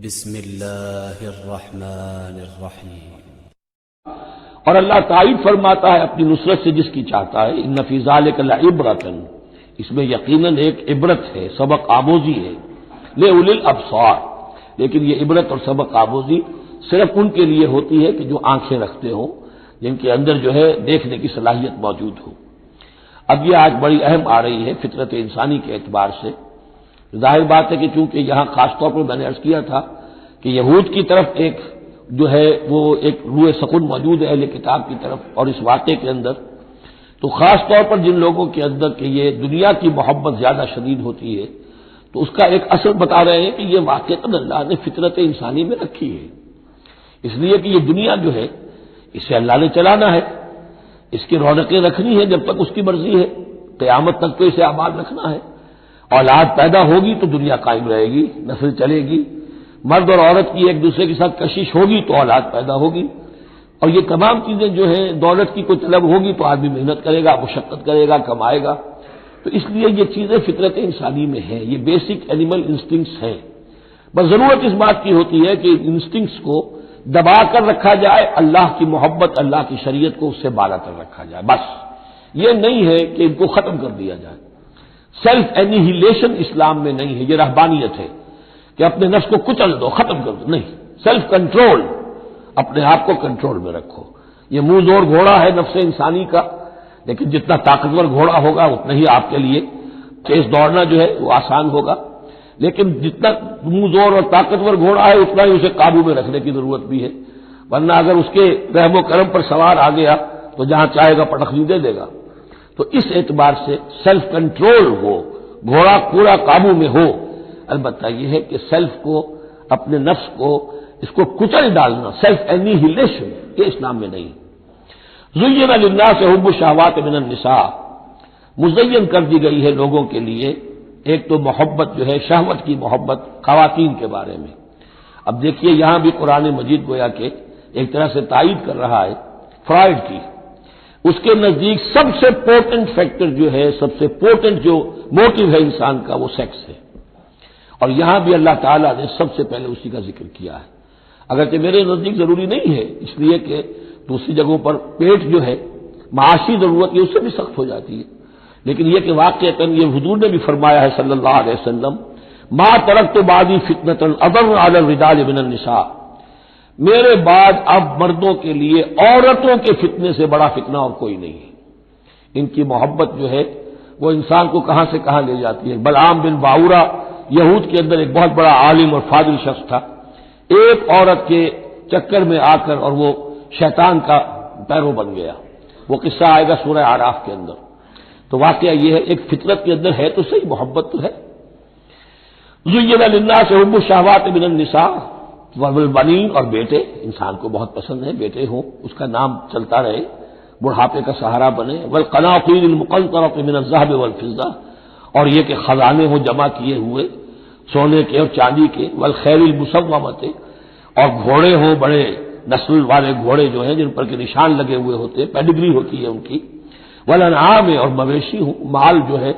بسم اللہ الرحمن الرحیم۔ اور اللہ تائید فرماتا ہے اپنی نصرت سے جس کی چاہتا ہے، ان فی ذلک لعبرۃ، اس میں یقیناً ایک عبرت ہے، سبق آموزی ہے، لأولی الابصار، لیکن یہ عبرت اور سبق آموزی صرف ان کے لیے ہوتی ہے کہ جو آنکھیں رکھتے ہوں، جن کے اندر جو ہے دیکھنے کی صلاحیت موجود ہو۔ اب یہ آج بڑی اہم آ رہی ہے فطرت انسانی کے اعتبار سے۔ ظاہر بات ہے کہ چونکہ یہاں خاص طور پر میں نے عرض کیا تھا کہ یہود کی طرف ایک جو ہے وہ ایک روح سکون موجود ہے اہل کتاب کی طرف، اور اس واقعے کے اندر تو خاص طور پر جن لوگوں کے اندر کہ یہ دنیا کی محبت زیادہ شدید ہوتی ہے، تو اس کا ایک اثر بتا رہے ہیں کہ یہ واقعہ اللہ نے فطرت انسانی میں رکھی ہے، اس لیے کہ یہ دنیا جو ہے اسے اللہ نے چلانا ہے، اس کی رونقیں رکھنی ہے جب تک اس کی مرضی ہے، قیامت تک تو اسے آباد رکھنا ہے۔ اولاد پیدا ہوگی تو دنیا قائم رہے گی، نسل چلے گی، مرد اور عورت کی ایک دوسرے کے ساتھ کشش ہوگی تو اولاد پیدا ہوگی، اور یہ تمام چیزیں جو ہیں دولت کی کوئی طلب ہوگی تو آدمی محنت کرے گا، مشقت کرے گا، کمائے گا۔ تو اس لیے یہ چیزیں فطرت انسانی میں ہیں، یہ بیسک اینیمل انسٹنکٹس ہیں، بس ضرورت اس بات کی ہوتی ہے کہ انسٹنکٹس کو دبا کر رکھا جائے، اللہ کی محبت، اللہ کی شریعت کو اس سے بالا کر رکھا جائے، بس یہ نہیں ہے کہ ان کو ختم کر دیا جائے۔ سیلف اینیہیلیشن اسلام میں نہیں ہے، یہ رہبانیت ہے کہ اپنے نفس کو کچل دو، ختم کر دو، نہیں، سیلف کنٹرول، اپنے آپ کو کنٹرول میں رکھو۔ یہ منہ زور گھوڑا ہے نفس انسانی کا، لیکن جتنا طاقتور گھوڑا ہوگا اتنا ہی آپ کے لیے تیز دوڑنا جو ہے وہ آسان ہوگا، لیکن جتنا منہ زور اور طاقتور گھوڑا ہے اتنا ہی اسے قابو میں رکھنے کی ضرورت بھی ہے، ورنہ اگر اس کے رحم و کرم پر سوار آ گیا تو جہاں چاہے گا پٹخنی دے دے گا۔ تو اس اعتبار سے سیلف کنٹرول ہو، گھوڑا پورا قابو میں ہو۔ البتہ یہ ہے کہ سیلف کو، اپنے نفس کو، اس کو کچل ڈالنا، سیلف اینیہیلیشن، یہ اسلام میں نہیں۔ زین للناس حب الشہوات من النساء، مزین کر دی گئی ہے لوگوں کے لیے ایک تو محبت جو ہے، شہوت کی محبت خواتین کے بارے میں۔ اب دیکھیے یہاں بھی قرآن مجید گویا کہ ایک طرح سے تائید کر رہا ہے فرائڈ کی، اس کے نزدیک سب سے پورٹنٹ فیکٹر جو ہے، سب سے پورٹنٹ جو موٹیو ہے انسان کا، وہ سیکس ہے، اور یہاں بھی اللہ تعالیٰ نے سب سے پہلے اسی کا ذکر کیا ہے، اگرچہ میرے نزدیک ضروری نہیں ہے، اس لیے کہ دوسری جگہوں پر پیٹ جو ہے معاشی ضرورت یہ اس سے بھی سخت ہو جاتی ہے، لیکن یہ کہ واقعتاً یہ حضور نے بھی فرمایا ہے صلی اللہ علیہ وسلم، ما ترکت بعدی فتنۃ اضر علی الرجال من النساء، میرے بعد اب مردوں کے لیے عورتوں کے فتنے سے بڑا فتنہ اور کوئی نہیں ہے۔ ان کی محبت جو ہے وہ انسان کو کہاں سے کہاں لے جاتی ہے۔ بلعام بن باورا یہود کے اندر ایک بہت بڑا عالم اور فاضل شخص تھا، ایک عورت کے چکر میں آ کر اور وہ شیطان کا پیرو بن گیا، وہ قصہ آئے گا سورہ اعراف کے اندر۔ تو واقعہ یہ ہے، ایک فطرت کے اندر ہے تو صحیح، محبت تو ہے۔ زین للناس حب الشہوات من النساء والبنین، اور بیٹے انسان کو بہت پسند ہے، بیٹے ہوں، اس کا نام چلتا رہے، بڑھاپے کا سہارا بنے۔ والقناطیر المقنطرۃ من الذهب والفضہ، اور یہ کہ خزانے ہوں جمع کیے ہوئے سونے کے اور چاندی کے۔ والخیل المسومۃ، اور گھوڑے ہوں، بڑے نسل والے گھوڑے جو ہیں جن پر کے نشان لگے ہوئے ہوتے ہیں، پیڈگری ہوتی ہے ان کی۔ والانعام، اور مویشی ہوں، مال جو ہے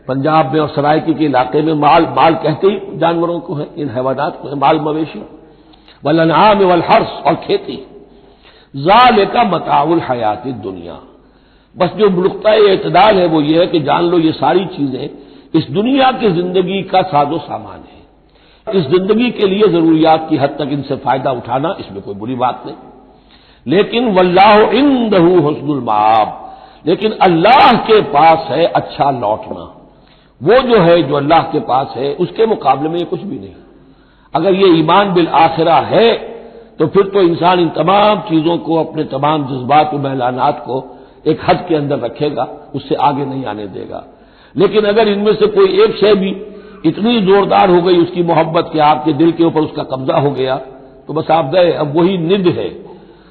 پنجاب میں اور سرائکی کے علاقے میں مال کہتے ہی جانوروں کو ہے، ان حیوانات کو ہے مال مویشی۔ والانعام والحرث، اور کھیتی۔ ذالک متاع الحیات الدنیا، بس جو نقطہ اعتدال ہے وہ یہ ہے کہ جان لو یہ ساری چیزیں اس دنیا کی زندگی کا ساز و سامان ہے، اس زندگی کے لیے ضروریات کی حد تک ان سے فائدہ اٹھانا اس میں کوئی بری بات نہیں، لیکن واللہ عندہ حسن المآب، لیکن اللہ کے پاس ہے اچھا لوٹنا، وہ جو ہے جو اللہ کے پاس ہے اس کے مقابلے میں یہ کچھ بھی نہیں۔ اگر یہ ایمان بالآخرہ ہے تو پھر تو انسان ان تمام چیزوں کو، اپنے تمام جذبات و میلانات کو ایک حد کے اندر رکھے گا، اس سے آگے نہیں آنے دے گا۔ لیکن اگر ان میں سے کوئی ایک شے بھی اتنی زوردار ہو گئی اس کی محبت کہ آپ کے دل کے اوپر اس کا قبضہ ہو گیا تو بس آپ گئے، اب وہی ند ہے،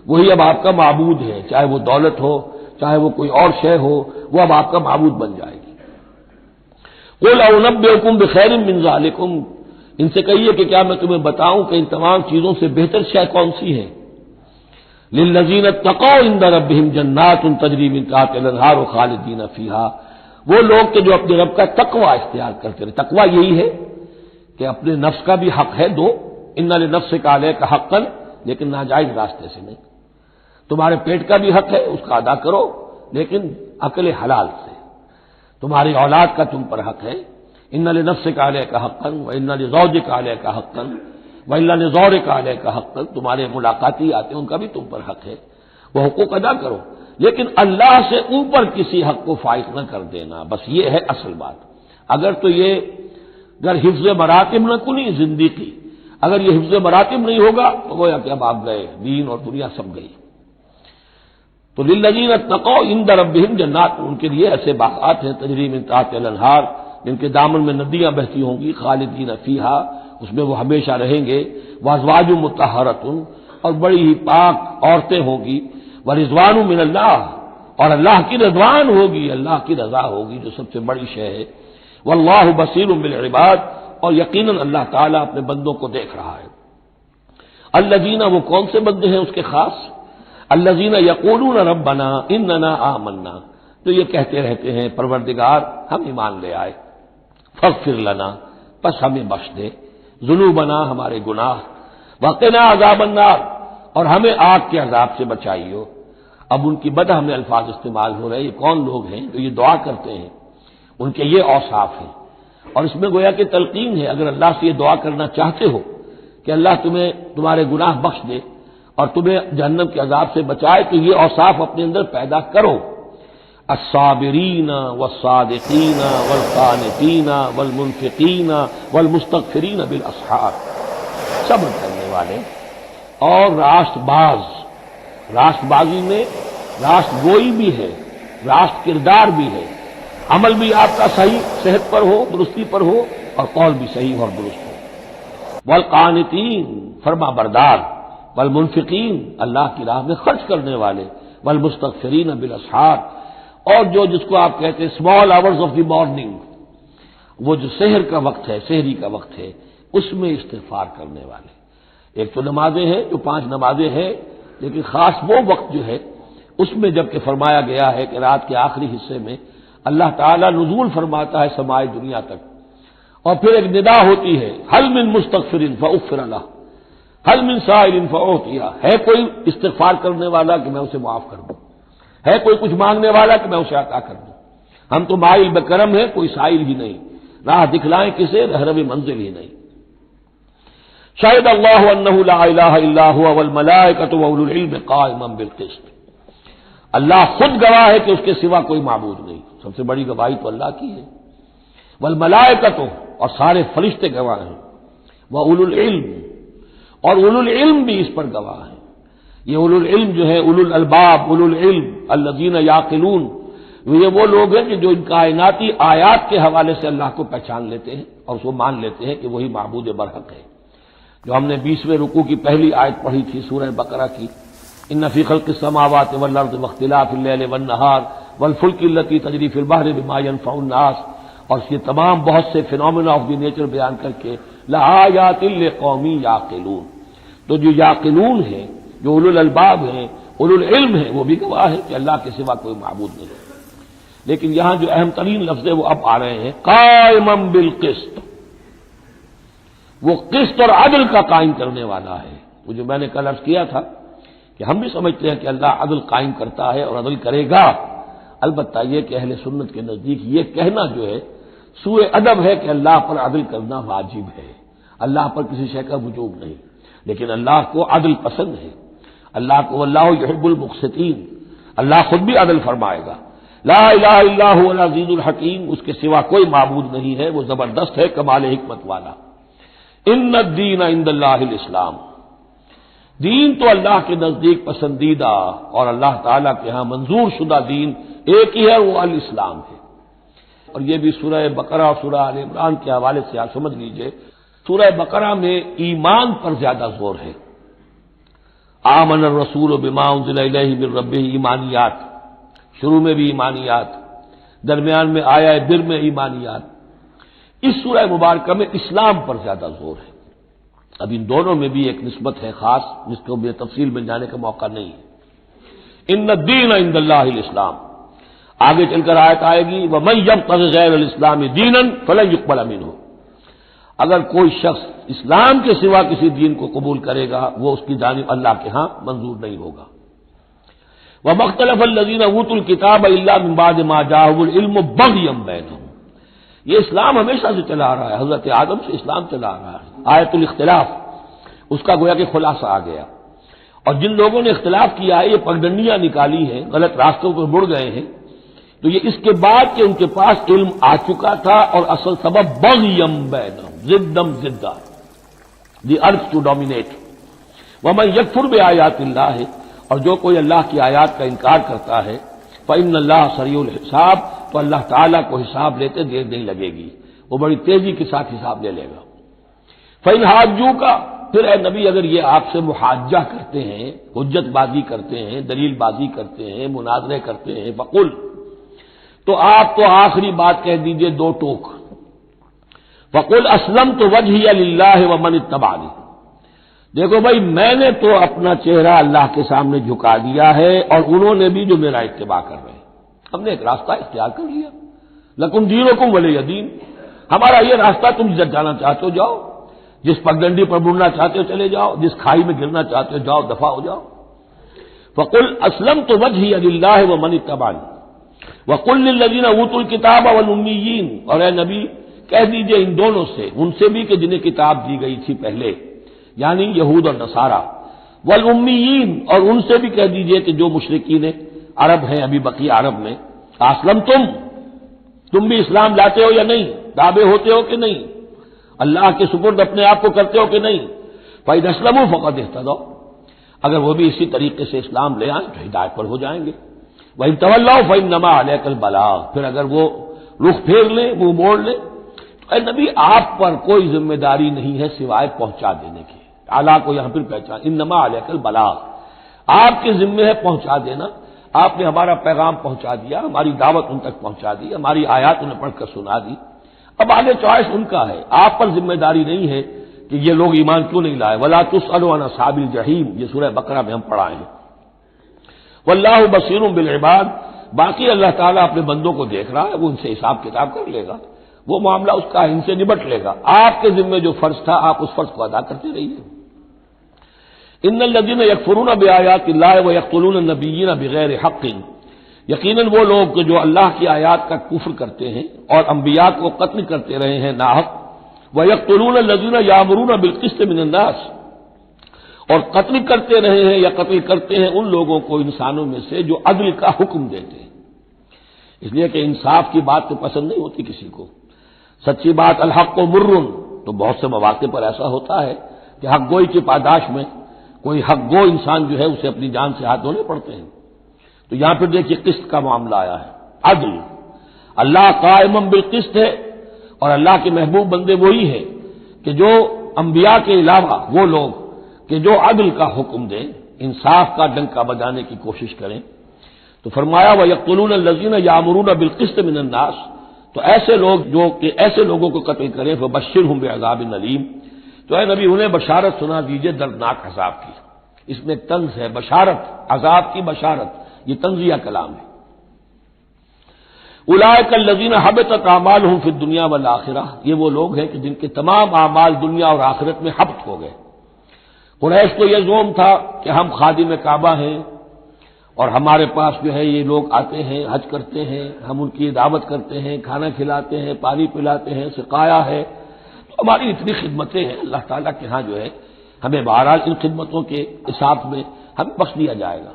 وہی اب آپ کا معبود ہے، چاہے وہ دولت ہو، چاہے وہ کوئی اور شے ہو، وہ اب آپ کا معبود بن جائے گی۔ قل انبئکم بخیر من ذالکم، ان سے کہیے کہ کیا میں تمہیں بتاؤں کہ ان تمام چیزوں سے بہتر شے کون سی ہے؟ للذین اتقوا عند ربہم جنات تجری من تحتہا الانہار خالدین فیہا، وہ لوگ کہ جو اپنے رب کا تقوی اختیار کرتے رہے۔ تقوی یہی ہے کہ اپنے نفس کا بھی حق ہے دو، ان لنفسک علیک حقا، لیکن ناجائز راستے سے نہیں. تمہارے پیٹ کا بھی حق ہے، اس کا ادا کرو، لیکن عقل حلال سے. تمہاری اولاد کا تم پر حق ہے. ان لنفسک علیک حقا وان لزوجک علیک حقا وان لزورک علیک حقا، تمہارے ملاقاتی آتے ہیں ان کا بھی تم پر حق ہے، وہ حقوق ادا کرو، لیکن اللہ سے اوپر کسی حق کو فائق نہ کر دینا. بس یہ ہے اصل بات. اگر تو یہ اگر حفظ مراتب نہ کنی زندگی، اگر یہ حفظ مراتب نہیں ہوگا تو گویا کہ اب آپ گئے، دین اور دنیا سب گئی. تو للذین اتقوا عند ربہم جنات، ان کے لیے ایسے باغات ہیں تجری من تحتہا الانہار، جن کے دامن میں ندیاں بہتی ہوں گی، خالدین فیہا، اس میں وہ ہمیشہ رہیں گے. وازواج مطہرۃ، اور بڑی ہی پاک عورتیں ہوں گی. ورضوان من اللہ، اور اللہ کی رضوان ہوگی، اللہ کی رضا ہوگی جو سب سے بڑی شے ہے. واللہ بصیر بالعباد، اور یقیناً اللہ تعالیٰ اپنے بندوں کو دیکھ رہا ہے. الذین، وہ کون سے بندے ہیں اس کے خاص؟ الذین یقولون ربنا اننا آمنا، تو یہ کہتے رہتے ہیں پروردگار ہم ایمان لے آئے. فاغفر لنا، پس ہمیں بخش دے، ذنوبنا، ہمارے گناہ، وقنا عذاب النار، اور ہمیں آگ کے عذاب سے بچائیو. اب ان کی بدح میں الفاظ استعمال ہو رہے ہیں. یہ کون لوگ ہیں جو یہ دعا کرتے ہیں؟ ان کے یہ اوصاف ہیں. اور اس میں گویا کہ تلقین ہے، اگر اللہ سے یہ دعا کرنا چاہتے ہو کہ اللہ تمہیں تمہارے گناہ بخش دے اور تمہیں جہنم کے عذاب سے بچائے، تو یہ اوصاف اپنے اندر پیدا کرو. الصابرین والصادقین والقانتین والمنفقین والمستغفرین بالاسحار، صبر کرنے والے اور راست باز. راست بازی میں راست گوئی بھی ہے، راست کردار بھی ہے، عمل بھی آپ کا صحیح صحت پر ہو، درستی پر ہو، اور قول بھی صحیح اور درست ہو. والقانتین، فرما بردار، والمنفقین، اللہ کی راہ میں خرچ کرنے والے، والمستغفرین بالاسحار، اور جو جس کو آپ کہتے ہیں small hours of the morning, وہ جو سحر کا وقت ہے، سحری کا وقت ہے، اس میں استغفار کرنے والے. ایک تو نمازیں ہیں جو 5 نمازیں ہیں، لیکن خاص وہ وقت جو ہے اس میں جب کہ فرمایا گیا ہے کہ رات کے آخری حصے میں اللہ تعالیٰ نزول فرماتا ہے سمائے دنیا تک، اور پھر ایک ندا ہوتی ہے، حل من مستغفر فاغفر له، حل من سائل فاعطیہ، ہے کوئی استغفار کرنے والا کہ میں اسے معاف کر دوں، ہے کوئی کچھ مانگنے والا کہ میں اسے عطا کر دوں. ہم تو مائل بکرم ہے، کوئی سائل ہی نہیں، راہ دکھلائیں کسے، رہرو منزل ہی نہیں. شاہد اللہ انہ لا الہ الا هو والملائکۃ واولو العلم قائما بالقسط، اللہ خود گواہ ہے کہ اس کے سوا کوئی معبود نہیں. سب سے بڑی گواہی تو اللہ کی ہے. والملائکۃ، اور سارے فرشتے گواہ ہیں. واولو العلم، اور اولو العلم بھی اس پر گواہ ہیں. یہ اولو العلم جو ہے، اولو الالباب، اولو العلم الذین یعقلون، یہ وہ لوگ ہیں کہ جو ان کائناتی آیات کے حوالے سے اللہ کو پہچان لیتے ہیں اور اس کو مان لیتے ہیں کہ وہی معبود برحق ہے. جو ہم نے 20ویں رکوع کی پہلی آیت پڑھی تھی سورہ بقرہ کی، ان فی خلق السماوات والارض واختلاف اللیل والنہار والفلک التی تجری فی البحر بما ینفع الناس، اور یہ تمام بہت سے فینومینا آف دی نیچر بیان کر کے لآیات لقوم یعقلون. تو جو یعقلون ہیں، جو اولو الالباب ہیں، اولو العلم ہیں، وہ بھی گواہ ہے کہ اللہ کے سوا کوئی معبود نہیں ہے. لیکن یہاں جو اہم ترین لفظ ہے وہ اب آ رہے ہیں، قائما بالقسط، وہ قسط اور عدل کا قائم کرنے والا ہے. وہ جو میں نے کل عرض کیا تھا کہ ہم بھی سمجھتے ہیں کہ اللہ عدل قائم کرتا ہے اور عدل کرے گا، البتہ یہ کہ اہل سنت کے نزدیک یہ کہنا جو ہے سوء ادب ہے کہ اللہ پر عدل کرنا واجب ہے. اللہ پر کسی شے کا وجوب نہیں، لیکن اللہ کو عدل پسند ہے. اللہ کو واللہ یحب المقسطین، اللہ خود بھی عدل فرمائے گا. لا الہ الا هو العزیز الحکیم، اس کے سوا کوئی معبود نہیں ہے، وہ زبردست ہے، کمال حکمت والا. ان الدین عند اللہ الاسلام، دین تو اللہ کے نزدیک پسندیدہ اور اللہ تعالیٰ کے ہاں منظور شدہ دین ایک ہی ہے، وہ الاسلام ہے. اور یہ بھی سورہ بقرہ اور سورہ آل عمران کے حوالے سے آپ سمجھ لیجئے، سورہ بقرہ میں ایمان پر زیادہ زور ہے. آمن الرسول بما انزل الیہ من ربہ، ایمانیات، شروع میں بھی ایمانیات، درمیان میں آیا بر میں ایمانیات. اس سورہ مبارکہ میں اسلام پر زیادہ زور ہے. اب ان دونوں میں بھی ایک نسبت ہے خاص جس کو بھی تفصیل میں جانے کا موقع نہیں ہے. ان الدین عند اللہ الاسلام، آگے چل کر آیت آئے گی ومن یبتغ غیر الاسلام دینا فلن یقبل منہ، اگر کوئی شخص اسلام کے سوا کسی دین کو قبول کرے گا وہ اس کی جانب اللہ کے ہاں منظور نہیں ہوگا۔ وَمَا اخْتَلَفَ الَّذِينَ أُوتُوا الْكِتَابَ إِلَّا مِن بَعْدِ مَا جَاءَهُمُ الْعِلْمُ بَغْيًا بَيْنَهُمْ۔ یہ اسلام ہمیشہ سے چلا آ رہا ہے، حضرت آدم سے اسلام چلا آ رہا ہے۔ آیت الاختلاف اس کا گویا کہ خلاصہ آ گیا، اور جن لوگوں نے اختلاف کیا ہے، یہ پگڈنڈیاں نکالی ہیں، غلط راستوں پر مڑ گئے ہیں، تو یہ اس کے بعد کہ ان کے پاس علم آ چکا تھا، اور اصل سبب بغیم بینہم، ضدم ضدہ، دی ارتھ ٹو ڈومینیٹ۔ ومن یکفر بآیات اللہ، اور جو کوئی اللہ کی آیات کا انکار کرتا ہے، فإن اللہ سریع الحساب، تو اللہ تعالیٰ کو حساب لیتے دیر نہیں لگے گی، وہ بڑی تیزی کے ساتھ حساب لے لے گا۔ فإن حاجوک، پھر اے نبی اگر یہ آپ سے محاجہ کرتے ہیں، حجت بازی کرتے ہیں، دلیل بازی کرتے ہیں، مناظرے کرتے ہیں، فقل، تو آپ تو آخری بات کہہ دیجئے دو ٹوک، فقل اسلمت وجہی للہ ومن اتبعنی، دیکھو بھائی میں نے تو اپنا چہرہ اللہ کے سامنے جھکا دیا ہے، اور انہوں نے بھی جو میرا اتباع کر رہے ہیں، ہم نے ایک راستہ اختیار کر لیا، لکم دینکم ولی دین، ہمارا یہ راستہ، تم جب جانا چاہتے ہو جاؤ، جس پگڈنڈی پر مڑنا چاہتے ہو چلے جاؤ، جس کھائی میں گرنا چاہتے ہو جاؤ، دفاع ہو جاؤ۔ فقل اسلمت وجہی للہ ومن اتبعنی وقل للذین اوتوا الکتاب والامیین، اور اے نبی کہہ دیجئے ان دونوں سے، ان سے بھی کہ جنہیں کتاب دی گئی تھی پہلے، یعنی یہود اور نصارہ، والامیین، اور ان سے بھی کہہ دیجئے کہ جو مشرکین عرب ہیں ابھی بقی عرب میں، اسلم تم بھی اسلام لاتے ہو یا نہیں، تابع ہوتے ہو کہ نہیں، اللہ کے سپرد اپنے آپ کو کرتے ہو کہ نہیں، فإن اسلموا فقد اہتدوا، اگر وہ بھی اسی طریقے سے اسلام لے آئیں تو ہدایت پر ہو جائیں گے۔ وإن تولوا فإنما عليك البلاغ، پھر اگر وہ رخ پھیر لیں، منہ موڑ لیں، تو اے نبی آپ پر کوئی ذمہ داری نہیں ہے سوائے پہنچا دینے کی، اعلیٰ کو یہاں پھر پہچان، انما عليك البلاغ، آپ کے ذمہ ہے پہنچا دینا، آپ نے ہمارا پیغام پہنچا دیا، ہماری دعوت ان تک پہنچا دی، ہماری آیات انہیں پڑھ کر سنا دی، اب آگے چوائس ان کا ہے، آپ پر ذمہ داری نہیں ہے کہ یہ لوگ ایمان کیوں نہیں لائے۔ ولا تسألوا عن اصحاب الجحیم، یہ سورہ بقرہ میں ہم پڑھائے ہیں۔ واللہ بصیر بالعباد، باقی اللہ تعالیٰ اپنے بندوں کو دیکھ رہا ہے، وہ ان سے حساب کتاب کر لے گا، وہ معاملہ اس کا ان سے نبٹ لے گا، آپ کے ذمہ جو فرض تھا آپ اس فرض کو ادا کرتے رہیے۔ ان الذین یکفرون بآیات اللہ ویقتلون النبیین بغیر حق، یقیناً وہ لوگ جو اللہ کی آیات کا کفر کرتے ہیں اور انبیاء کو قتل کرتے رہے ہیں ناحق، ویقتلون الذین یامرون بالقسط من الناس، اور قتل کرتے رہے ہیں یا قتل کرتے ہیں ان لوگوں کو انسانوں میں سے جو عدل کا حکم دیتے ہیں، اس لیے کہ انصاف کی بات تو پسند نہیں ہوتی کسی کو، سچی بات الحق و مرن، تو بہت سے مواقع پر ایسا ہوتا ہے کہ حق گوئی کی پاداش میں کوئی حق گو انسان جو ہے اسے اپنی جان سے ہاتھ دھونے پڑتے ہیں، تو یہاں پھر دیکھیے قسط کا معاملہ آیا ہے، عدل، اللہ قائم بالقسط ہے، اور اللہ کے محبوب بندے وہی ہیں کہ جو انبیاء کے علاوہ وہ لوگ کہ جو عدل کا حکم دیں، انصاف کا ڈنکا بجانے کی کوشش کریں، تو فرمایا وَيَقْتُلُونَ الَّذِينَ يَأْمُرُونَ بِالْقِسْطِ مِنَ النَّاسِ، تو ایسے لوگ جو کہ ایسے لوگوں کو قتل کریں، فَبَشِّرْهُم بِعَذَابٍ أَلِيمٍ، تو اے نبی انہیں بشارت سنا دیجئے دردناک عذاب کی، اس میں طنز ہے، بشارت، عذاب کی بشارت، یہ طنزیہ کلام ہے۔ اولئک الذین حبطت اعمالهم فی الدنیا والآخرہ، یہ وہ لوگ ہیں کہ جن کے تمام اعمال دنیا اور آخرت میں حبط ہو گئے۔ قریش کو یہ زوم تھا کہ ہم خادم کعبہ ہیں اور ہمارے پاس جو ہے یہ لوگ آتے ہیں، حج کرتے ہیں، ہم ان کی دعوت کرتے ہیں، کھانا کھلاتے ہیں، پانی پلاتے ہیں، سقایا ہے، تو ہماری اتنی خدمتیں ہیں، اللہ تعالیٰ کے ہاں جو ہے ہمیں بہرحال ان خدمتوں کے حساب میں ہمیں بخش دیا جائے گا۔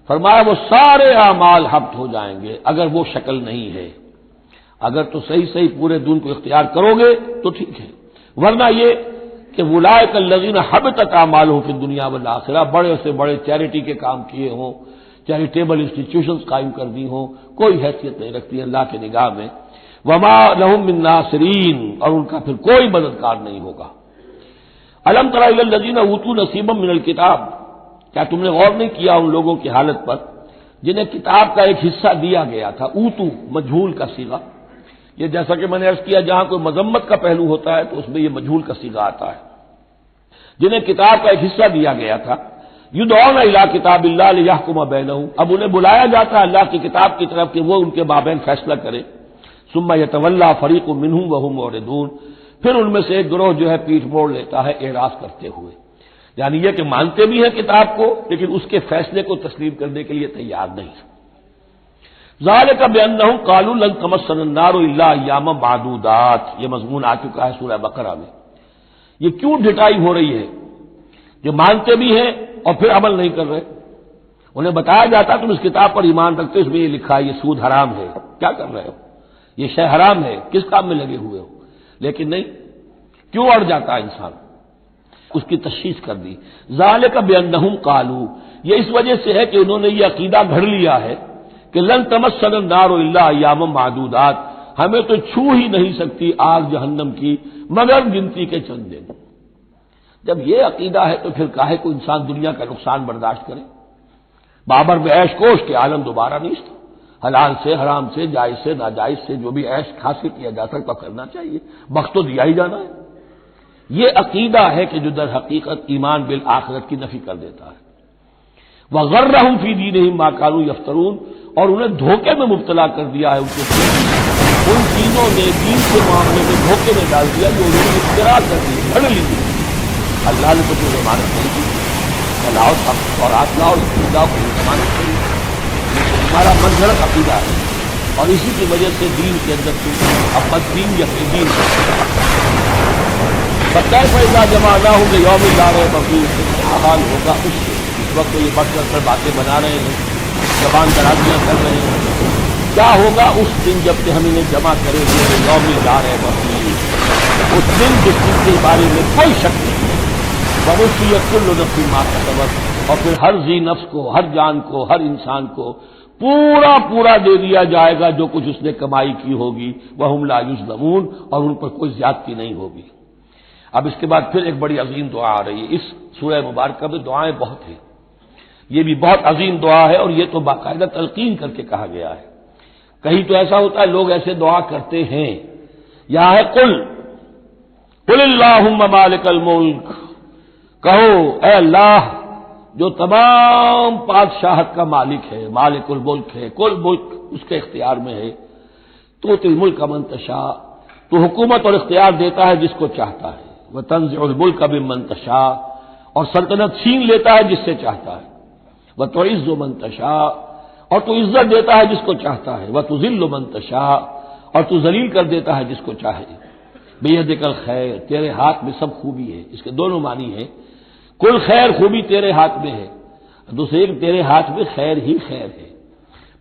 فرمایا وہ سارے اعمال حبط ہو جائیں گے اگر وہ شکل نہیں ہے، اگر تو صحیح صحیح پورے دین کو اختیار کرو گے تو ٹھیک ہے، ورنہ یہ کہ اولئک الذین حبطت اعمالهم فی الدنیا والآخرہ، بڑے سے بڑے چیریٹی کے کام کیے ہوں، چیریٹیبل انسٹیٹیوشنز قائم کر دی ہوں، کوئی حیثیت نہیں رکھتی اللہ کے نگاہ میں، وما لهم من ناصرین، اور ان کا پھر کوئی مددگار نہیں ہوگا۔ الم تر الی الذین اوتوا نصیبا من الکتاب، کیا تم نے غور نہیں کیا ان لوگوں کی حالت پر جنہیں کتاب کا ایک حصہ دیا گیا تھا؟ اوتو مجہول کا صیغہ، یہ جیسا کہ میں نے عرض کیا جہاں کوئی مذمت کا پہلو ہوتا ہے تو اس میں یہ مجہول کا صیغہ آتا ہے، جنہیں کتاب کا ایک حصہ دیا گیا تھا، یدعون الی کتاب اللہ لیحکم بینہم، اب انہیں بلایا جاتا ہے اللہ کی کتاب کی طرف کہ وہ ان کے مابین فیصلہ کرے، ثم یتولی فریق منہم وہم معرضون، پھر ان میں سے ایک گروہ جو ہے پیٹھ موڑ لیتا ہے اعراض کرتے ہوئے، یعنی یہ کہ مانتے بھی ہیں کتاب کو لیکن اس کے فیصلے کو تسلیم کرنے کے لیے تیار نہیں۔ ذالک بانہم قالوا لن تمسنا النار الا ایاما معدودات، یہ مضمون آ چکا ہے سورہ بقرہ میں۔ یہ کیوں ڈٹائی ہو رہی ہے؟ جو مانتے بھی ہیں اور پھر عمل نہیں کر رہے، انہیں بتایا جاتا تم اس کتاب پر ایمان رکھتے، اس میں یہ لکھا ہے یہ سود حرام ہے، کیا کر رہے ہو، یہ شے حرام ہے، کس کام میں لگے ہوئے ہو؟ لیکن نہیں، کیوں اڑ جاتا ہے انسان؟ اس کی تشخیص کر دی۔ ذالک بانہم قالوا، یہ اس وجہ سے ہے کہ انہوں نے یہ عقیدہ گھڑ لیا ہے کہ لن تمسنا النار الا ایاما معدودات، ہمیں تو چھو ہی نہیں سکتی آگ جہنم کی مگر گنتی کے چند دن۔ جب یہ عقیدہ ہے تو پھر کاہے کو انسان دنیا کا نقصان برداشت کرے؟ بابر میں عیش کوش کے عالم دوبارہ نہیں تھا، حلال سے حرام سے جائز سے ناجائز سے جو بھی عیش حاصل کیا جا سکتا کرنا چاہیے، وقت تو دیا ہی جانا ہے۔ یہ عقیدہ ہے کہ جو در حقیقت ایمان بالآخرت کی نفی کر دیتا ہے۔ وغرہم فی دینہم ما کانوا یفترون، اور انہیں دھوکے میں مبتلا کر دیا ہے ان چیزوں نے دین کے معاملے میں دھوکے میں ڈال دیا جو انہوں نے اختراع کر دی، گھڑ لی تھی۔ اللہ نے تو کوئی ضمانت نہیں دی، لاؤ اور آپ لاؤ لاؤ کوئی ضمانت نہیں، ہمارا من گھڑت عقیدہ ہے، اور اسی کی وجہ سے دین کے اندر اب دین یا بے دین بتائے پیدا جمع نہ ہوں گے یوم لا ریب فیہ، کیا حال ہوگا اس وقت یہ بڑھ کر باتیں بنا رہے ہیں، زبان درازیاں کر رہے ہیں، کیا ہوگا اس دن جب کہ ہم انہیں جمع کریں گے یوم لا ریب فیہ، اس دن جس دن کے بارے میں کوئی شک نہیں ہے، ووفیت کل نفس ما کسبت، اور پھر ہر ذی نفس کو، ہر جان کو، ہر انسان کو پورا دے دیا جائے گا جو کچھ اس نے کمائی کی ہوگی، وہم لا یظلمون، اور ان پر کوئی زیادتی نہیں ہوگی۔ اب اس کے بعد پھر ایک بڑی عظیم دعا آ رہی ہے، اس سورہ مبارکہ میں دعائیں بہت ہیں، یہ بھی بہت عظیم دعا ہے، اور یہ تو باقاعدہ تلقین کر کے کہا گیا ہے۔ کہیں تو ایسا ہوتا ہے لوگ ایسے دعا کرتے ہیں، یہاں ہے قل اللہم مالک الملک، کہو اے اللہ جو تمام بادشاہت کا مالک ہے، مالک الملک ہے، کل ملک اس کے اختیار میں ہے، تؤتی الملک من تشاء، تو حکومت اور اختیار دیتا ہے جس کو چاہتا ہے، وتنزع الملک ممن تشاء، اور سلطنت چھین لیتا ہے جس سے چاہتا ہے، وتعز من تشاء، اور تو عزت دیتا ہے جس کو چاہتا ہے، وتذل من تشاء، اور تو ذلیل کر دیتا ہے جس کو چاہے، بیدک الخیر، تیرے ہاتھ میں سب خوبی ہے، اس کے دونوں معنی ہیں، کل خیر خوبی تیرے ہاتھ میں ہے، دوسرے تیرے ہاتھ میں خیر ہی خیر ہے۔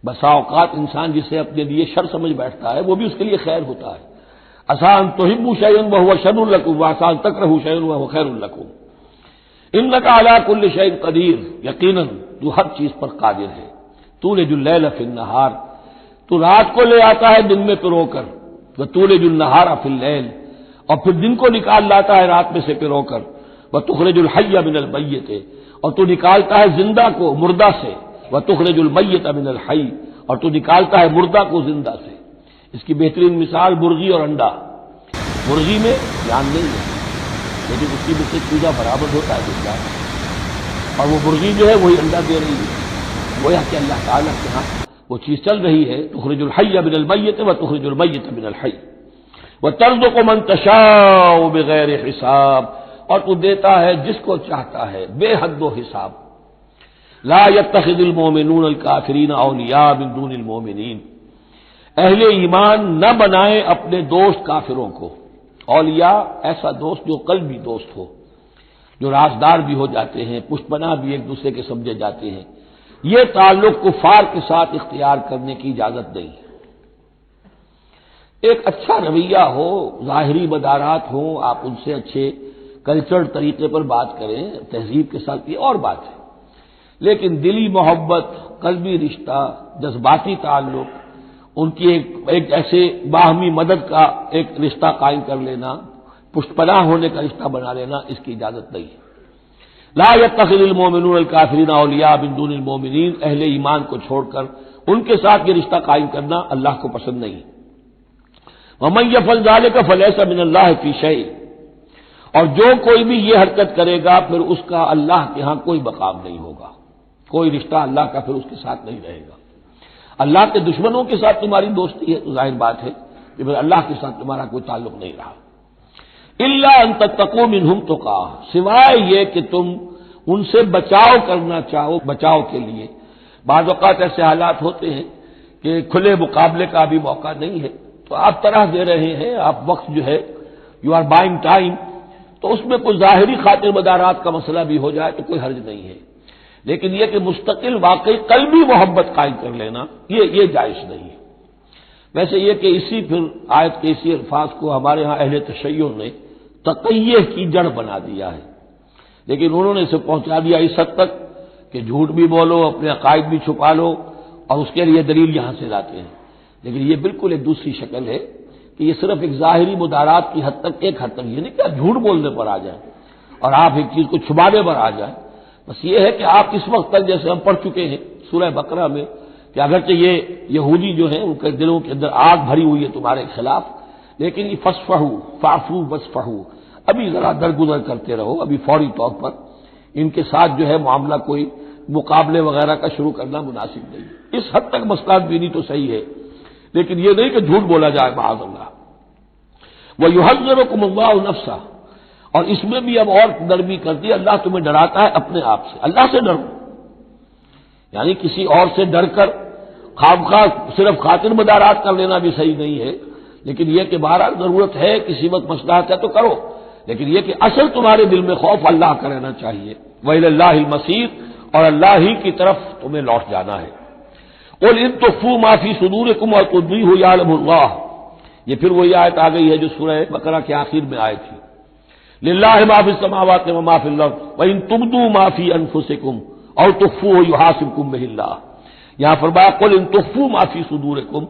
بسا اوقات انسان جسے اپنے لیے شر سمجھ بیٹھتا ہے وہ بھی اس کے لیے خیر ہوتا ہے، آسان تحبوا شیئا وهو شر لکم وآسان تکرہوا شیئا وهو خیر لکم، انک علی کل شیء قدیر، یقیناً تو ہر چیز پر قادر ہے، تولج اللیل فی النہار، تو رات کو لے آتا ہے دن میں پرو کر، وتولج النہار فی اللیل، اور پھر دن کو نکال لاتا ہے رات میں سے پرو کر، وتخرج الحی من المیت، اور تو نکالتا ہے زندہ کو مردہ سے، وتخرج المیت من الحی، اور تو نکالتا ہے مردہ کو زندہ سے۔ اس کی بہترین مثال مرغی اور انڈا، مرغی میں جان نہیں ہے لیکن اس کی میں سے چوزا برابر ہوتا ہے زندہ، اور وہ مرغی جو ہے وہی انڈا دے رہی ہے، گویا کہ اللہ تعالیٰ کے ہاں وہ چیز چل رہی ہے، تخرج الحی من المیت وتخرج المیت من الحی، وترزق من تشاء بغیر حساب، اور تو دیتا ہے جس کو چاہتا ہے بے حد و حساب۔ لا يتخذ المؤمنون الکافرین اولیاء من دون المؤمنین، اہل ایمان نہ بنائیں اپنے دوست کافروں کو، اولیاء ایسا دوست جو قلبی دوست ہو، جو رازدار بھی ہو جاتے ہیں، پشت پناہ بھی ایک دوسرے کے سمجھے جاتے ہیں، یہ تعلق کفار کے ساتھ اختیار کرنے کی اجازت نہیں ہے۔ ایک اچھا رویہ ہو، ظاہری مدارات ہوں، آپ ان سے اچھے کلچرل طریقے پر بات کریں، تہذیب کے ساتھ، یہ اور بات ہے، لیکن دلی محبت، قلبی رشتہ، جذباتی تعلق، ان کی ایک ایسے باہمی مدد کا ایک رشتہ قائم کر لینا، پشت پناہ ہونے کا رشتہ بنا لینا، اس کی اجازت نہیں ہے۔ لا يتخذ المؤمنون الکافرین اولیاء من دون المؤمنین، اہل ایمان کو چھوڑ کر ان کے ساتھ یہ رشتہ قائم کرنا اللہ کو پسند نہیں۔ ومن يفعل ذلك فليس من الله في شيء، اور جو کوئی بھی یہ حرکت کرے گا پھر اس کا اللہ کے ہاں کوئی مقام نہیں ہوگا، کوئی رشتہ اللہ کا پھر اس کے ساتھ نہیں رہے گا۔ اللہ کے دشمنوں کے ساتھ تمہاری دوستی ہے تو ظاہر بات ہے کہ پھر اللہ کے ساتھ تمہارا کوئی تعلق نہیں رہا۔ الا ان تتقوا منہم تقا، سوائے یہ کہ تم ان سے بچاؤ کرنا چاہو، بچاؤ کے لیے بعض اوقات ایسے حالات ہوتے ہیں کہ کھلے مقابلے کا بھی موقع نہیں ہے، تو آپ طرح دے رہے ہیں، آپ وقت جو ہے یو آر بائنگ ٹائم، تو اس میں کوئی ظاہری خاطر مدارات کا مسئلہ بھی ہو جائے تو کوئی حرج نہیں ہے، لیکن یہ کہ مستقل واقعی قلبی محبت قائم کر لینا یہ جائز نہیں ہے۔ ویسے یہ کہ اسی پھر آیت کے اسی الفاظ کو ہمارے ہاں اہل تشیع نے تقیہ کی جڑ بنا دیا ہے، لیکن انہوں نے اسے پہنچا دیا اس حد تک کہ جھوٹ بھی بولو، اپنے عقائد بھی چھپا لو، اور اس کے لیے دلیل یہاں سے لاتے ہیں، لیکن یہ بالکل ایک دوسری شکل ہے کہ یہ صرف ایک ظاہری مدارات کی حد تک، ایک حد تک، یہ نہیں کہ آپ جھوٹ بولنے پر آ جائیں اور آپ ایک چیز کو چھپانے پر آ جائیں، بس یہ ہے کہ آپ اس وقت تک جیسے ہم پڑھ چکے ہیں سورہ بقرہ میں کہ اگرچہ یہ یہودی جو ہیں ان کے دلوں کے اندر آگ بھری ہوئی ہے تمہارے خلاف، لیکن یہ فصفحوا فاعفوا واصفحوا، ابھی ذرا درگزر کرتے رہو، ابھی فوری طور پر ان کے ساتھ جو ہے معاملہ کوئی مقابلے وغیرہ کا شروع کرنا مناسب نہیں ہے۔ اس حد تک مسئلہ بینی تو صحیح ہے، لیکن یہ نہیں کہ جھوٹ بولا جائے معاذ اللہ۔ وَيُحَذِّرُكُمُ اللَّهُ نَفْسَهُ، اور اس میں بھی اب اور نرمی کر دی، اللہ تمہیں ڈراتا ہے اپنے آپ سے، اللہ سے ڈرو، یعنی کسی اور سے ڈر کر خواہ صرف خاطر مدارات کر لینا بھی صحیح نہیں ہے، لیکن یہ کہ بہرحال ضرورت ہے، کسی وقت مصلحت ہے تو کرو، لیکن یہ کہ اصل تمہارے دل میں خوف اللہ کا رہنا چاہیے۔ وَإِلَى اللَّهِ الْمَصِيرُ، اور اللہ ہی کی طرف تمہیں لوٹ جانا ہے۔ قُلْ إِن تُخْفُوا مَا فِي صُدُورِكُمْ وَتُبْدُوهُ يَعْلَمُهُ اللَّهُ، یہ پھر وہی آیت آ گئی ہے جو سورہ بقرہ کے آخر میں آئی تھی، لِلَّهِ مَا فِي السَّمَاوَاتِ وَمَا فِي الْأَرْضِ وَإِن تُبْدُوا مَا فِي أَنفُسِكُمْ أَوْ تُخْفُوهُ يُحَاسِبْكُم بِهِ اللَّهُ، یہاں فرمایا قُلْ إِن تُخْفُوا مَا فِي صُدُورِكُمْ،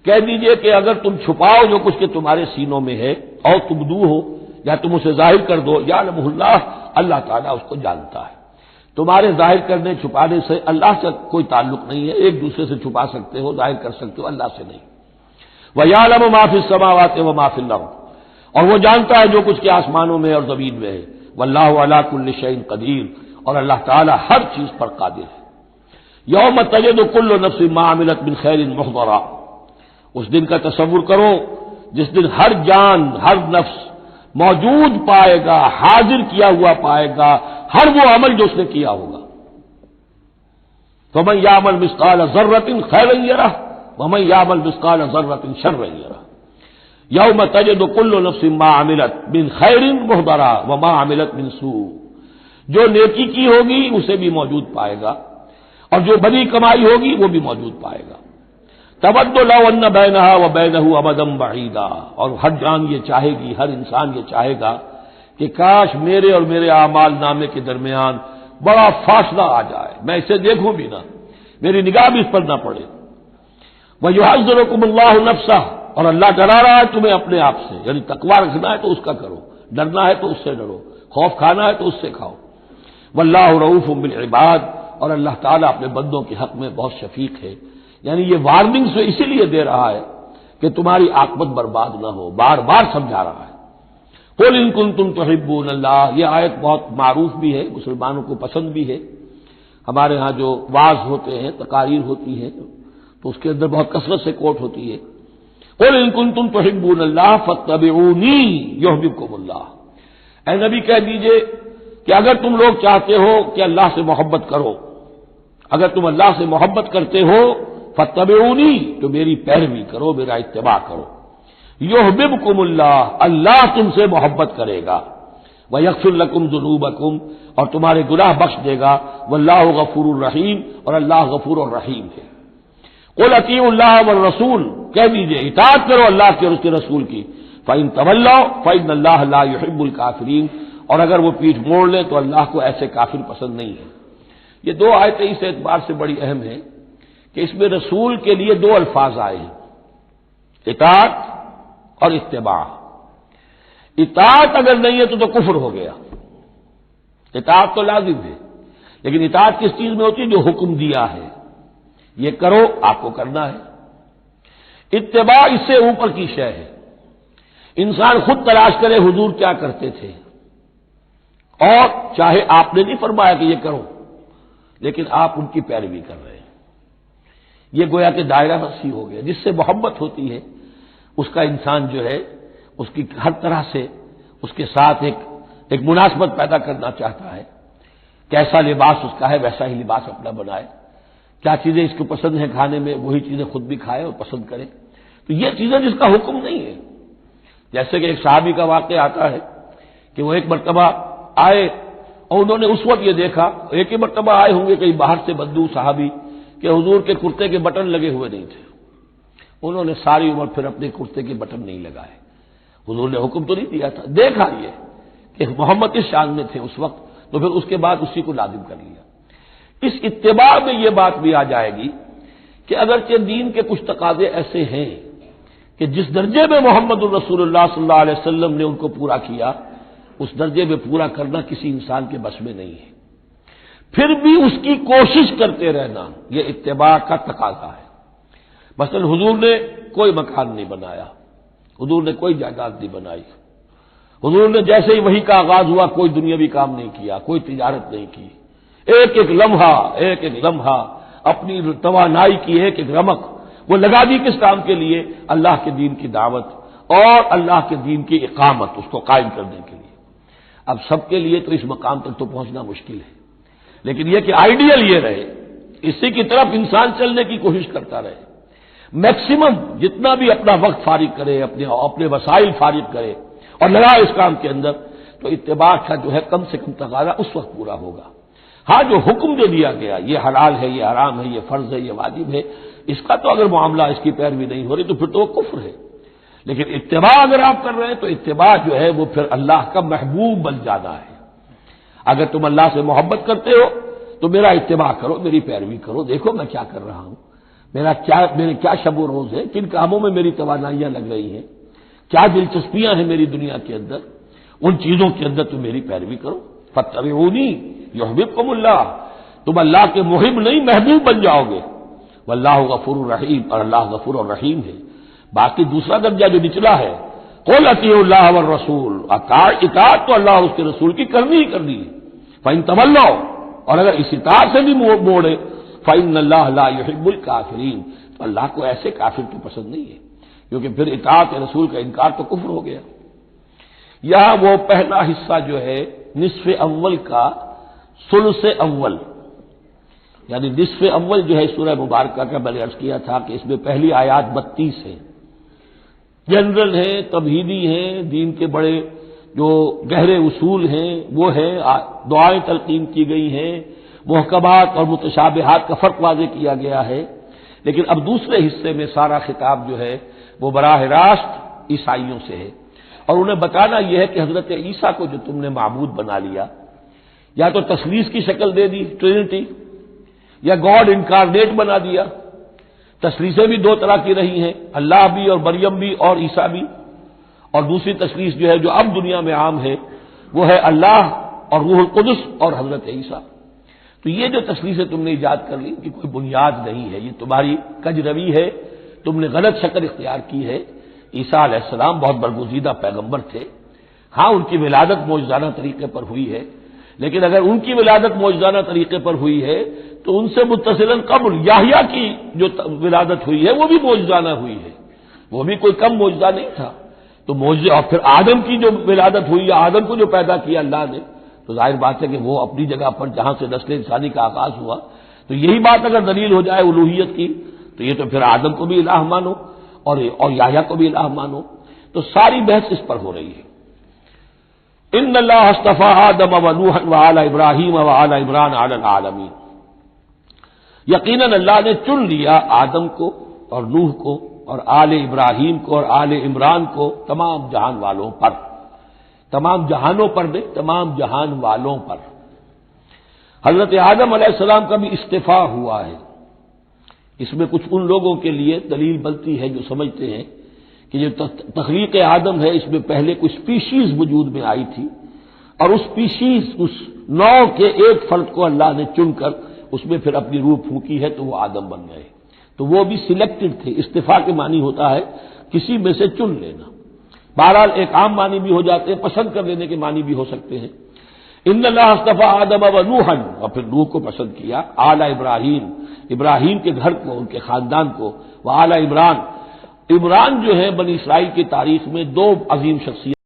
کہہ دیجئے کہ اگر تم چھپاؤ جو کچھ کہ تمہارے سینوں میں ہے، اور تبدوہ، یا تم اسے ظاہر کر دو، یعلمہ اللہ، اللہ تعالیٰ اس کو جانتا ہے۔ تمہارے ظاہر کرنے چھپانے سے اللہ سے کوئی تعلق نہیں ہے، ایک دوسرے سے چھپا سکتے ہو، ظاہر کر سکتے ہو، اللہ سے نہیں۔ وَيَعْلَمُ مَا فِي السَّمَاوَاتِ وَمَا فِي الْأَرْضِ، اور وہ جانتا ہے جو کچھ کے آسمانوں میں اور زمین میں ہے۔ وَاللَّهُ عَلَىٰ كُلِّ شَيْءٍ قَدِيرٌ، اور اللہ تعالیٰ ہر چیز پر قادر ہے۔ یوم تجد کل نفس ما عملت من خیر محضرا، اس دن کا تصور کرو جس دن ہر جان، ہر نفس موجود پائے گا، حاضر کیا ہوا پائے گا ہر وہ عمل جو اس نے کیا ہوگا۔ فمن یعمل مثقال ذرۃ خیرا یرہ ومن یعمل مثقال ذرۃ شرا یرہ، یوم تجد کل نفس ما عملت من خیر محضرا وما عملت من سوء، جو نیکی کی ہوگی اسے بھی موجود پائے گا، اور جو بڑی کمائی ہوگی وہ بھی موجود پائے گا۔ تود لو ان بینہا وبینہ امدا بعیدا، اور ہر جان یہ چاہے گی، ہر انسان یہ چاہے گا کہ کاش میرے اور میرے اعمال نامے کے درمیان بڑا فاصلہ آ جائے، میں اسے دیکھوں بھی نہ، میری نگاہ بھی اس پر نہ پڑے۔ وَيُحَذِّرُكُمُ اللَّهُ نَفْسَهُ، اور اللہ ڈرا رہا ہے تمہیں اپنے آپ سے، یعنی تقویٰ رکھنا ہے تو اس کا کرو، ڈرنا ہے تو اس سے ڈرو، خوف کھانا ہے تو اس سے کھاؤ۔ واللہ رؤوف بالعباد، اور اللہ تعالیٰ اپنے بندوں کے حق میں بہت شفیق ہے، یعنی یہ وارننگ سے اسی لیے دے رہا ہے کہ تمہاری عاقبت برباد نہ ہو، بار بار سمجھا رہا ہے۔ قُلْ إِن كُنتُمْ تُحِبُّونَ اللَّهَ، یہ آیت بہت معروف بھی ہے، مسلمانوں کو پسند بھی ہے، ہمارے ہاں جو واعظ ہوتے ہیں، تقاریر ہوتی ہے تو اس کے اندر بہت کثرت سے کوٹ ہوتی ہے۔ قُلْ إِن كُنتُمْ تُحِبُّونَ اللَّهَ فَاتَّبِعُونِي يُحْبِبْكُمُ اللَّهُ، اے نبی کہہ دیجئے کہ اگر تم لوگ چاہتے ہو کہ اللہ سے محبت کرو، اگر تم اللہ سے محبت کرتے ہو فاتبعونی، تو میری پیروی کرو، میرا اتباع کرو۔ یحببکم اللہ، اللہ تم سے محبت کرے گا، ویغفر لکم ذنوبکم، اور تمہارے گناہ بخش دے گا، واللہ غفور الرحیم، اور اللہ غفور الرحیم ہے۔ قل اطیعوا اللہ والرسول، کہہ دیجئے اطاعت کرو اللہ کی اور اس کے رسول کی، فإن تولوا فإن اللہ لا يحب الکافرین، اور اگر وہ پیٹھ موڑ لیں تو اللہ کو ایسے کافر پسند نہیں ہے۔ یہ دو آیتیں اس اعتبار سے بڑی اہم ہیں کہ اس میں رسول کے لیے دو الفاظ آئے ہیں، اطاعت اور اتباع۔ اطاعت اگر نہیں ہے تو کفر ہو گیا، اطاعت تو لازم ہے، لیکن اطاعت کس چیز میں ہوتی ہے؟ جو حکم دیا ہے یہ کرو، آپ کو کرنا ہے۔ اتباع اس سے اوپر کی شے ہے، انسان خود تلاش کرے حضور کیا کرتے تھے، اور چاہے آپ نے نہیں فرمایا کہ یہ کرو لیکن آپ ان کی پیروی کر رہے ہیں، یہ گویا کہ دائرہ وسیع ہو گیا۔ جس سے محبت ہوتی ہے اس کا انسان جو ہے اس کی ہر طرح سے اس کے ساتھ ایک مناسبت پیدا کرنا چاہتا ہے، کیسا لباس اس کا ہے ویسا ہی لباس اپنا بنائے، کیا چیزیں اس کو پسند ہیں کھانے میں وہی چیزیں خود بھی کھائے اور پسند کرے. تو یہ چیزیں جس کا حکم نہیں ہے. جیسے کہ ایک صحابی کا واقعہ آتا ہے کہ وہ ایک مرتبہ آئے اور انہوں نے اس وقت یہ دیکھا، ایک ہی مرتبہ آئے ہوں گے کہیں باہر سے بدو صحابی، کہ حضور کے کرتے کے بٹن لگے ہوئے نہیں تھے. انہوں نے ساری عمر پھر اپنے کرتے کے بٹن نہیں لگائے. حضور نے حکم تو نہیں دیا تھا، دیکھا یہ کہ محمد اس شان میں تھے اس وقت، تو پھر اس کے بعد اسی کو لازم کر لیا. اس اتباع میں یہ بات بھی آ جائے گی کہ اگرچہ دین کے کچھ تقاضے ایسے ہیں کہ جس درجے میں محمد الرسول اللہ صلی اللہ علیہ وسلم نے ان کو پورا کیا، اس درجے میں پورا کرنا کسی انسان کے بس میں نہیں ہے، پھر بھی اس کی کوشش کرتے رہنا یہ اتباع کا تقاضا ہے. مثلا حضور نے کوئی مکان نہیں بنایا، حضور نے کوئی جائیداد نہیں بنائی، حضور نے جیسے ہی وحی کا آغاز ہوا کوئی دنیاوی کام نہیں کیا، کوئی تجارت نہیں کی. ایک ایک لمحہ اپنی توانائی کی ایک ایک رمق وہ لگا دی کس کام کے لیے؟ اللہ کے دین کی دعوت اور اللہ کے دین کی اقامت، اس کو قائم کرنے کے لیے. اب سب کے لیے تو اس مقام تک تو پہنچنا مشکل ہے، لیکن یہ کہ آئیڈیل یہ رہے، اسی کی طرف انسان چلنے کی کوشش کرتا رہے، میکسیمم جتنا بھی اپنا وقت فارغ کرے، اپنے وسائل فارغ کرے اور لگا اس کام کے اندر، تو اتباع کا جو ہے کم سے کم تقاضا اس وقت پورا ہوگا. ہاں جو حکم دے دیا گیا یہ حلال ہے، یہ حرام ہے، یہ فرض ہے، یہ واجب ہے، اس کا تو اگر معاملہ اس کی پیروی نہیں ہو رہی تو پھر تو وہ کفر ہے. لیکن اتباع اگر آپ کر رہے ہیں تو اتباع جو ہے وہ پھر اللہ کا محبوب بن جانا ہے. اگر تم اللہ سے محبت کرتے ہو تو میرا اتباع کرو، میری پیروی کرو، دیکھو میں کیا کر رہا ہوں، میرے کیا شب و روز ہے، کن کاموں میں میری توانائیاں لگ رہی ہیں، کیا دلچسپیاں ہیں میری دنیا کے اندر، ان چیزوں کے اندر تم میری پیروی کرو. فاتبعونی یحببکم اللہ، تم اللہ کے محب نہیں محبوب بن جاؤ گے. واللہ غفور الرحیم، اور اللہ غفور الرحیم ہے. باقی دوسرا درجہ جو نچلا ہے، قل اطیعوا اللہ والرسول، اطاعت تو اللہ اور اس کے رسول کی کرنی ہی کرنی ہے. فإن تولوا، اور اگر اس اطاعت سے بھی موڑے، فإن اللہ لا يحب الکافرین، تو اللہ کو ایسے کافر تو پسند نہیں ہے، کیونکہ پھر اطاعت رسول کا انکار تو کفر ہو گیا. یہاں وہ پہلا حصہ جو ہے نصف اول کا ثلث اول، یعنی نصف اول جو ہے سورہ مبارکہ کا میں نے عرض کیا تھا کہ اس میں پہلی آیات 32 ہیں، جنرل ہیں، تمہیدی ہیں، دین کے بڑے جو گہرے اصول ہیں وہ ہیں، دعائیں تلقین کی گئی ہیں، محکمات اور متشابہات کا فرق واضح کیا گیا ہے. لیکن اب دوسرے حصے میں سارا خطاب جو ہے وہ براہ راست عیسائیوں سے ہے، اور انہیں بتانا یہ ہے کہ حضرت عیسیٰ کو جو تم نے معبود بنا لیا، یا تو تثلیث کی شکل دے دی ٹرینٹی، یا گاڈ انکارنیٹ بنا دیا. تثلیثیں بھی دو طرح کی رہی ہیں، اللہ بھی اور مریم بھی اور عیسیٰ بھی. اور دوسری تثلیث جو ہے جو اب دنیا میں عام ہے وہ ہے اللہ اور روح القدس اور حضرت عیسیٰ. تو یہ جو تثلیثیں تم نے ایجاد کر لی کہ کوئی بنیاد نہیں ہے، یہ تمہاری کج روی ہے، تم نے غلط شکل اختیار کی ہے. عیسیٰ علیہ السلام بہت برگزیدہ پیغمبر تھے، ہاں ان کی ولادت معجزانہ طریقے پر ہوئی ہے، لیکن اگر ان کی ولادت معجزانہ طریقے پر ہوئی ہے تو ان سے متصلاً قبل یحییٰ کی جو ولادت ہوئی ہے وہ بھی معجزانہ ہوئی ہے، وہ بھی کوئی کم معجزہ نہیں تھا. تو معجزہ، اور پھر آدم کی جو ولادت ہوئی ہے، آدم کو جو پیدا کیا اللہ نے، تو ظاہر بات ہے کہ وہ اپنی جگہ پر جہاں سے نسل انسانی کا آغاز ہوا، تو یہی بات اگر دلیل ہو جائے الوہیت کی تو یہ تو پھر آدم کو بھی الہ مانو اور یحییٰ کو بھی الہ مانو. تو ساری بحث اس پر ہو رہی ہے. ان اللہ اصطفیٰ آدم و نوحا وآل ابراہیم وآل عمران علی العالمین، یقیناً اللہ نے چن لیا آدم کو اور نوح کو اور آل ابراہیم کو اور آل عمران کو تمام جہان والوں پر، تمام جہانوں پر نہیں، تمام جہان والوں پر. حضرت آدم علیہ السلام کا بھی استفاء ہوا ہے. اس میں کچھ ان لوگوں کے لیے دلیل بنتی ہے جو سمجھتے ہیں کہ جو تخلیق آدم ہے اس میں پہلے کوئی اسپیشیز وجود میں آئی تھی، اور اس اسپیشیز، اس نوع کے ایک فرد کو اللہ نے چن کر اس میں پھر اپنی روح پھونکی ہے تو وہ آدم بن گئے. تو وہ بھی سلیکٹڈ تھے. استفاء کے معنی ہوتا ہے کسی میں سے چن لینا. بہرحال ایک عام معنی بھی ہو جاتے ہیں، پسند کر لینے کے معنی بھی ہو سکتے ہیں. ان اللہ اصطفیٰ آدم و نوحا، اور پھر نوح کو پسند کیا، آل ابراہیم، ابراہیم کے گھر کو، ان کے خاندان کو، وہ آل عمران. عمران جو ہے بنی اسرائیل کی تاریخ میں دو عظیم شخصیت